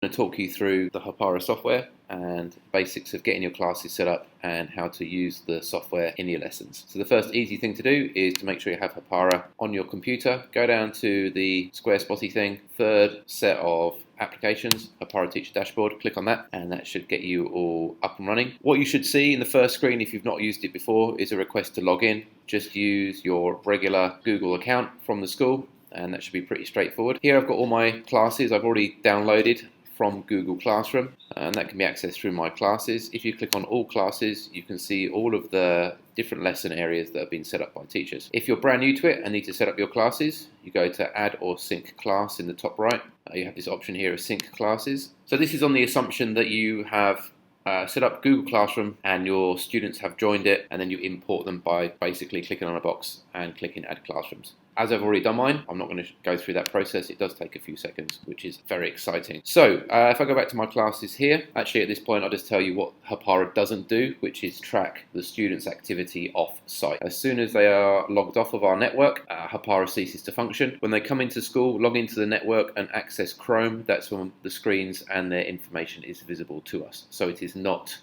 going to talk you through the Hapara software and basics of getting your classes set up and how to use the software in your lessons. So the first easy thing to do is to make sure you have Hapara on your computer. Go down to the square spotty thing, third set of applications, Hapara Teacher Dashboard, click on that and that should get you all up and running. What you should see in the first screen if you've not used it before is a request to log in. Just use your regular Google account from the school and that should be pretty straightforward. Here I've got all my classes I've already downloaded from Google Classroom and that can be accessed through my classes. If you click on all classes you can see all of the different lesson areas that have been set up by teachers. If you're brand new to it and need to set up your classes, you go to add or sync class in the top right. You have this option here of sync classes. So this is on the assumption that you have set up Google Classroom and your students have joined it, and then you import them by basically clicking on a box and clicking add classrooms. As I've already done mine, I'm not going to go through that process. It does take a few seconds, which is very exciting. So if I go back to my classes here, actually at this point I'll just tell you what Hapara doesn't do, which is track the students' activity off-site. As soon as they are logged off of our network, Hapara ceases to function. When they come into school, log into the network and access Chrome, that's when the screens and their information is visible to us. So it is not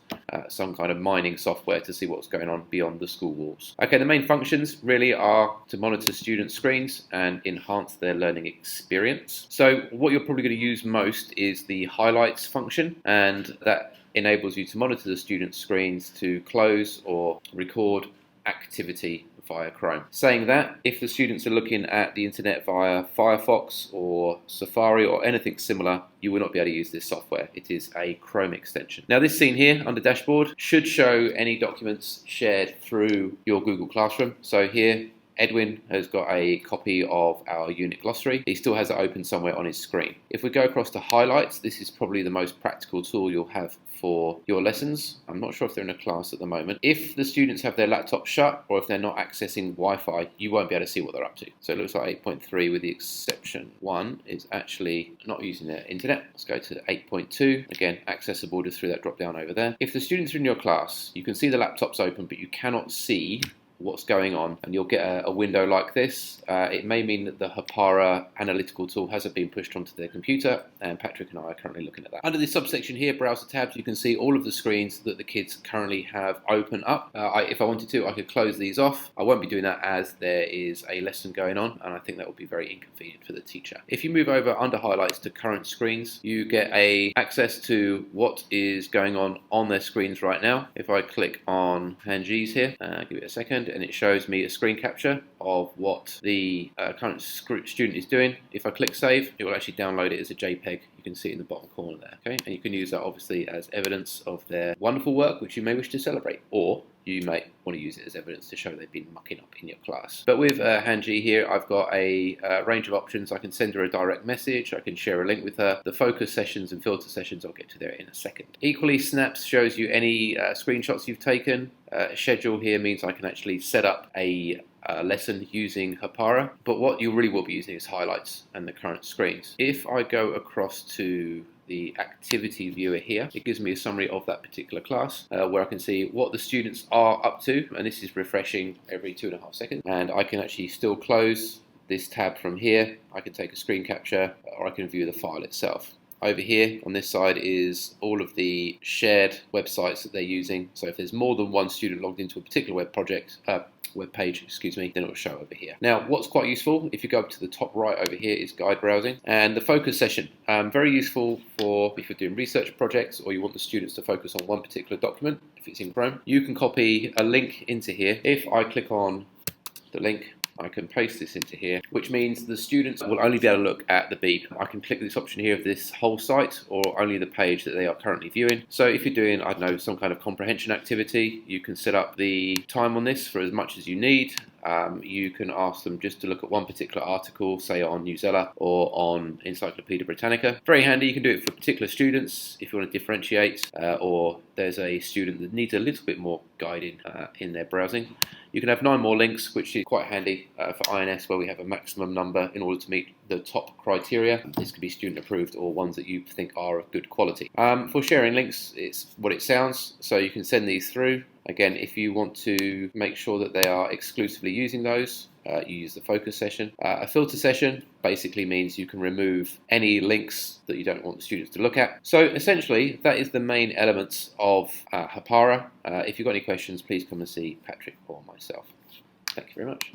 some kind of mining software to see what's going on beyond the school walls. Okay, the main functions really are to monitor students' screens and enhance their learning experience. So what you're probably going to use most is the highlights function, and that enables you to monitor the students' screens to close or record activity via Chrome. Saying that, if the students are looking at the internet via Firefox or Safari or anything similar, you will not be able to use this software. It is a Chrome extension. Now this scene here under dashboard should show any documents shared through your Google Classroom. So here Edwin has got a copy of our unit glossary. He still has it open somewhere on his screen. If we go across to highlights, this is probably the most practical tool you'll have for your lessons. I'm not sure if they're in a class at the moment. If the students have their laptop shut or if they're not accessing Wi-Fi, you won't be able to see what they're up to. So it looks like 8.3 with the exception 1 is actually not using their internet. Let's go to 8.2. Again, accessible just through that drop down over there. If the students are in your class, you can see the laptops open, but you cannot see what's going on, and you'll get a window like this. It may mean that the Hapara analytical tool hasn't been pushed onto their computer, and Patrick and I are currently looking at that. Under this subsection here, browser tabs, you can see all of the screens that the kids currently have open up. If I wanted to, I could close these off. I won't be doing that as there is a lesson going on, and I think that would be very inconvenient for the teacher. If you move over under highlights to current screens, you get access to what is going on their screens right now. If I click on Hanji's here, give it a second, and it shows me a screen capture of what the current student is doing. If I click save, it will actually download it as a JPEG. You can see it in the bottom corner there. Okay, and you can use that obviously as evidence of their wonderful work, which you may wish to celebrate, or you may want to use it as evidence to show they've been mucking up in your class. But with Hanji here, I've got a range of options. I can send her a direct message, I can share a link with her. The focus sessions and filter sessions, I'll get to there in a second. Equally, snaps shows you any screenshots you've taken. Schedule here means I can actually set up a lesson using Hapara, but what you really will be using is highlights and the current screens. If I go across to the activity viewer here, it gives me a summary of that particular class where I can see what the students are up to, and this is refreshing every 2.5 seconds, and I can actually still close this tab from here. I can take a screen capture or I can view the file itself. Over here on this side is all of the shared websites that they're using. So if there's more than one student logged into a particular web page, then it will show over here. Now, what's quite useful, if you go up to the top right over here, is guide browsing and the focus session. Very useful for if you're doing research projects or you want the students to focus on one particular document. If it's in Chrome, you can copy a link into here. If I click on the link, I can paste this into here, which means the students will only be able to look at the beep. I can click this option here of this whole site or only the page that they are currently viewing. So if you're doing, I don't know, some kind of comprehension activity, you can set up the time on this for as much as you need. You can ask them just to look at one particular article, say on Newsella or on Encyclopedia Britannica. Very handy. You can do it for particular students if you want to differentiate, or there's a student that needs a little bit more guiding in their browsing. You can have 9 more links, which is quite handy for INS, where we have a maximum number in order to meet the top criteria. This could be student approved or ones that you think are of good quality. For sharing links, it's what it sounds. So you can send these through. Again, if you want to make sure that they are exclusively using those, you use the focus session. A filter session basically means you can remove any links that you don't want the students to look at. So essentially, that is the main elements of Hapara. If you've got any questions, please come and see Patrick or myself. Thank you very much.